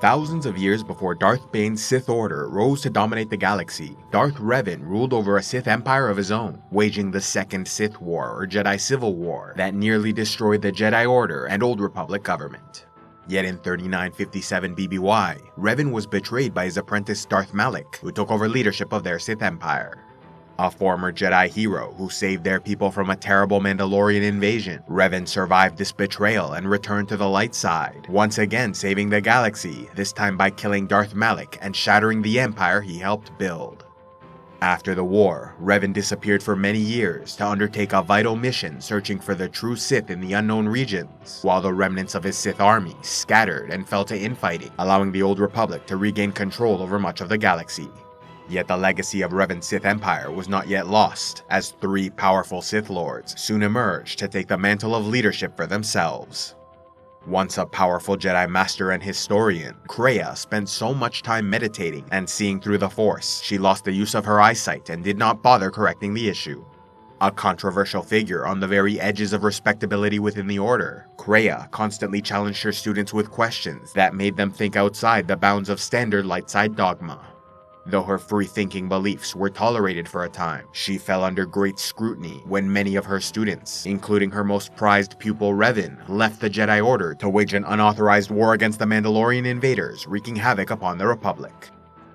Thousands of years before Darth Bane's Sith Order rose to dominate the galaxy, Darth Revan ruled over a Sith Empire of his own, waging the Second Sith War or Jedi Civil War that nearly destroyed the Jedi Order and Old Republic government. Yet in 3957 BBY, Revan was betrayed by his apprentice Darth Malak, who took over leadership of their Sith Empire. A former Jedi hero who saved their people from a terrible Mandalorian invasion, Revan survived this betrayal and returned to the light side, once again saving the galaxy, this time by killing Darth Malak and shattering the empire he helped build. After the war, Revan disappeared for many years to undertake a vital mission searching for the true Sith in the unknown regions, while the remnants of his Sith army scattered and fell to infighting, allowing the Old Republic to regain control over much of the galaxy. Yet the legacy of Revan Sith Empire was not yet lost, as three powerful Sith Lords soon emerged to take the mantle of leadership for themselves. Once a powerful Jedi Master and historian, Traya spent so much time meditating and seeing through the Force, she lost the use of her eyesight and did not bother correcting the issue. A controversial figure on the very edges of respectability within the Order, Traya constantly challenged her students with questions that made them think outside the bounds of standard light-side dogma. Though her free-thinking beliefs were tolerated for a time, she fell under great scrutiny when many of her students, including her most prized pupil Revan, left the Jedi Order to wage an unauthorized war against the Mandalorian invaders, wreaking havoc upon the Republic.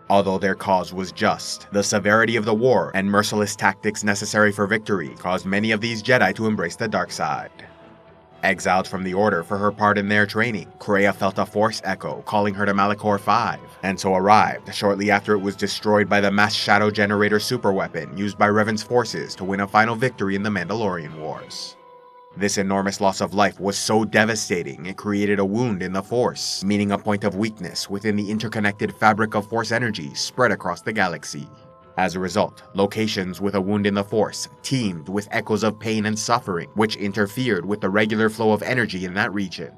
Although their cause was just, the severity of the war and merciless tactics necessary for victory caused many of these Jedi to embrace the dark side. Exiled from the Order for her part in their training, Traya felt a Force echo calling her to Malachor 5, and so arrived shortly after it was destroyed by the mass shadow generator superweapon used by Revan's forces to win a final victory in the Mandalorian Wars. This enormous loss of life was so devastating it created a wound in the Force, meaning a point of weakness within the interconnected fabric of Force energy spread across the galaxy. As a result, locations with a wound in the Force teemed with echoes of pain and suffering, which interfered with the regular flow of energy in that region.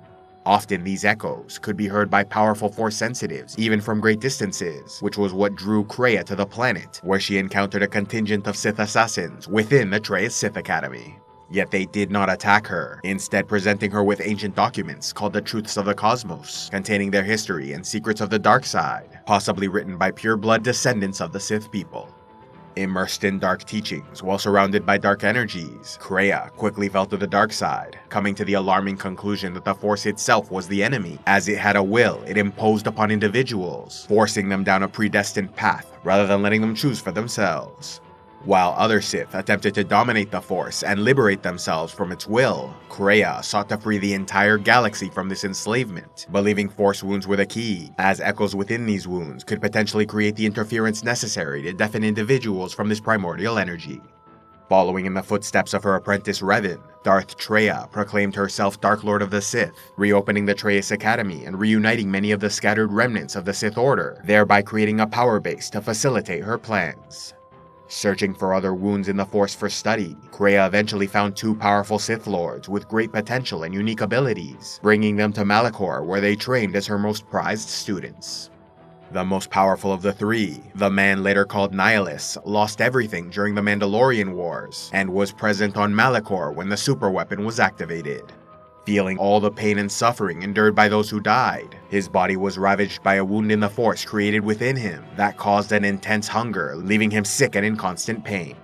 Often these echoes could be heard by powerful Force sensitives, even from great distances, which was what drew Traya to the planet, where she encountered a contingent of Sith assassins within the Traya Sith Academy. Yet they did not attack her, instead presenting her with ancient documents called the Truths of the Cosmos, containing their history and secrets of the dark side, possibly written by pure-blood descendants of the Sith people. Immersed in dark teachings while surrounded by dark energies, Traya quickly fell to the dark side, coming to the alarming conclusion that the Force itself was the enemy, as it had a will it imposed upon individuals, forcing them down a predestined path rather than letting them choose for themselves. While other Sith attempted to dominate the Force and liberate themselves from its will, Traya sought to free the entire galaxy from this enslavement, believing Force wounds were the key, as echoes within these wounds could potentially create the interference necessary to deafen individuals from this primordial energy. Following in the footsteps of her apprentice Revan, Darths Traya proclaimed herself Dark Lord of the Sith, reopening the Traya Academy and reuniting many of the scattered remnants of the Sith Order, thereby creating a power base to facilitate her plans. Searching for other wounds in the Force for study, Traya eventually found two powerful Sith Lords with great potential and unique abilities, bringing them to Malachor where they trained as her most prized students. The most powerful of the three, the man later called Nihilus, lost everything during the Mandalorian Wars, and was present on Malachor when the superweapon was activated. Feeling all the pain and suffering endured by those who died, his body was ravaged by a wound in the Force created within him that caused an intense hunger, leaving him sick and in constant pain.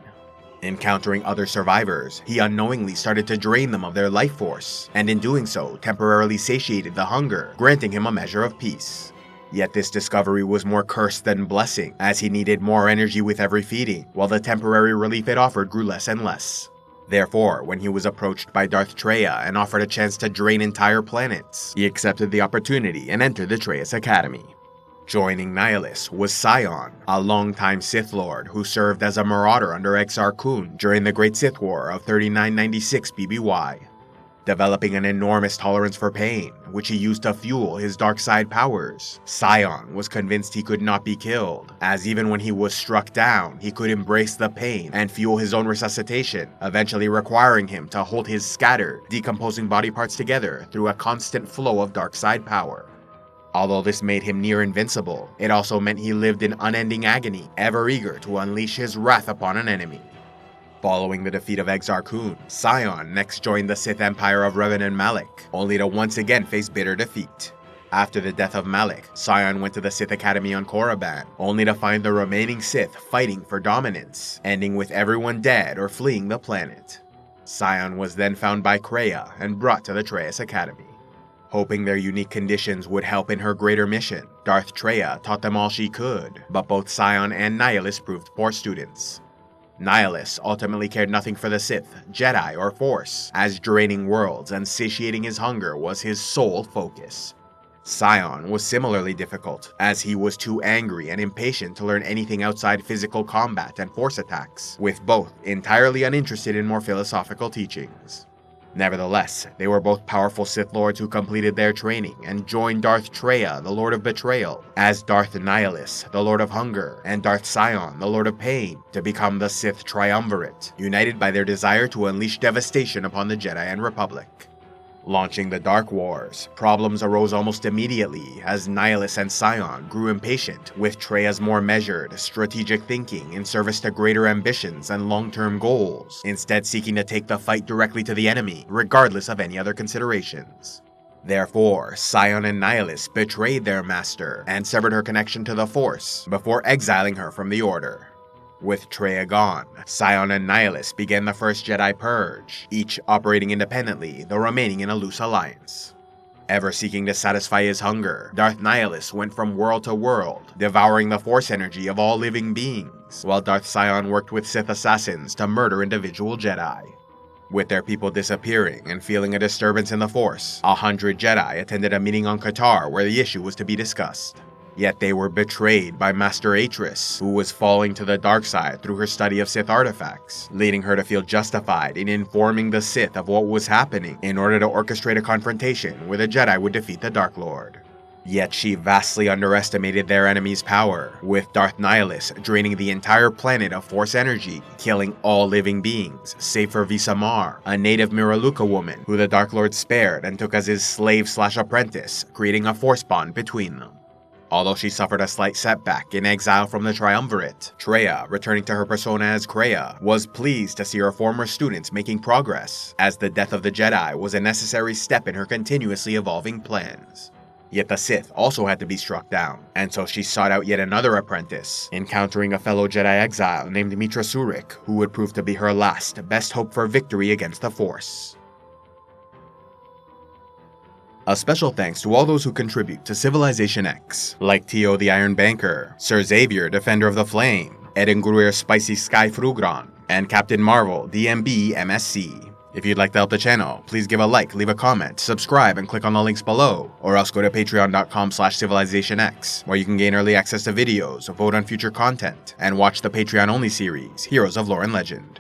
Encountering other survivors, he unknowingly started to drain them of their life force, and in doing so, temporarily satiated the hunger, granting him a measure of peace. Yet this discovery was more curse than blessing, as he needed more energy with every feeding, while the temporary relief it offered grew less and less. Therefore, when he was approached by Darths Traya and offered a chance to drain entire planets, he accepted the opportunity and entered the Traya Academy. Joining Nihilus was Sion, a longtime Sith Lord who served as a marauder under Exar Kun during the Great Sith War of 3996 BBY. Developing an enormous tolerance for pain, which he used to fuel his dark side powers, Sion was convinced he could not be killed, as even when he was struck down, he could embrace the pain and fuel his own resuscitation, eventually requiring him to hold his scattered, decomposing body parts together through a constant flow of dark side power. Although this made him near invincible, it also meant he lived in unending agony, ever eager to unleash his wrath upon an enemy. Following the defeat of Exar Kun, Sion next joined the Sith Empire of Revan and Malak, only to once again face bitter defeat. After the death of Malak, Sion went to the Sith Academy on Korriban, only to find the remaining Sith fighting for dominance, ending with everyone dead or fleeing the planet. Sion was then found by Kreia and brought to the Traya Academy. Hoping their unique conditions would help in her greater mission, Darths Traya taught them all she could, but both Sion and Nihilus proved poor students. Nihilus ultimately cared nothing for the Sith, Jedi, or Force, as draining worlds and satiating his hunger was his sole focus. Sion was similarly difficult, as he was too angry and impatient to learn anything outside physical combat and force attacks, with both entirely uninterested in more philosophical teachings. Nevertheless, they were both powerful Sith Lords who completed their training and joined Darth Traya, the Lord of Betrayal, as Darth Nihilus, the Lord of Hunger, and Darth Sion, the Lord of Pain, to become the Sith Triumvirate, united by their desire to unleash devastation upon the Jedi and Republic. Launching the Dark Wars, problems arose almost immediately as Nihilus and Sion grew impatient with Traya's more measured, strategic thinking in service to greater ambitions and long-term goals, instead seeking to take the fight directly to the enemy, regardless of any other considerations. Therefore, Sion and Nihilus betrayed their master and severed her connection to the Force before exiling her from the Order. With Traya gone, Sion and Nihilus began the First Jedi Purge, each operating independently, though remaining in a loose alliance. Ever seeking to satisfy his hunger, Darth Nihilus went from world to world, devouring the Force energy of all living beings, while Darth Sion worked with Sith assassins to murder individual Jedi. With their people disappearing and feeling a disturbance in the Force, 100 Jedi attended a meeting on Qatar where the issue was to be discussed. Yet they were betrayed by Master Atris, who was falling to the dark side through her study of Sith artifacts, leading her to feel justified in informing the Sith of what was happening in order to orchestrate a confrontation where the Jedi would defeat the Dark Lord. Yet she vastly underestimated their enemy's power, with Darth Nihilus draining the entire planet of Force energy, killing all living beings, save for Visamar, a native Miraluka woman who the Dark Lord spared and took as his slave/apprentice, creating a Force bond between them. Although she suffered a slight setback in exile from the Triumvirate, Traya, returning to her persona as Kreia, was pleased to see her former students making progress, as the death of the Jedi was a necessary step in her continuously evolving plans. Yet the Sith also had to be struck down, and so she sought out yet another apprentice, encountering a fellow Jedi exile named Meetra Surik, who would prove to be her last, best hope for victory against the Force. A special thanks to all those who contribute to Civilization X, like Tio the Iron Banker, Sir Xavier Defender of the Flame, Edengruir Spicy Sky Frugron, and Captain Marvel DMB MSC. If you'd like to help the channel, please give a like, leave a comment, subscribe, and click on the links below, or else go to patreon.com/civilizationx, where you can gain early access to videos, vote on future content, and watch the Patreon-only series, Heroes of Lore and Legend.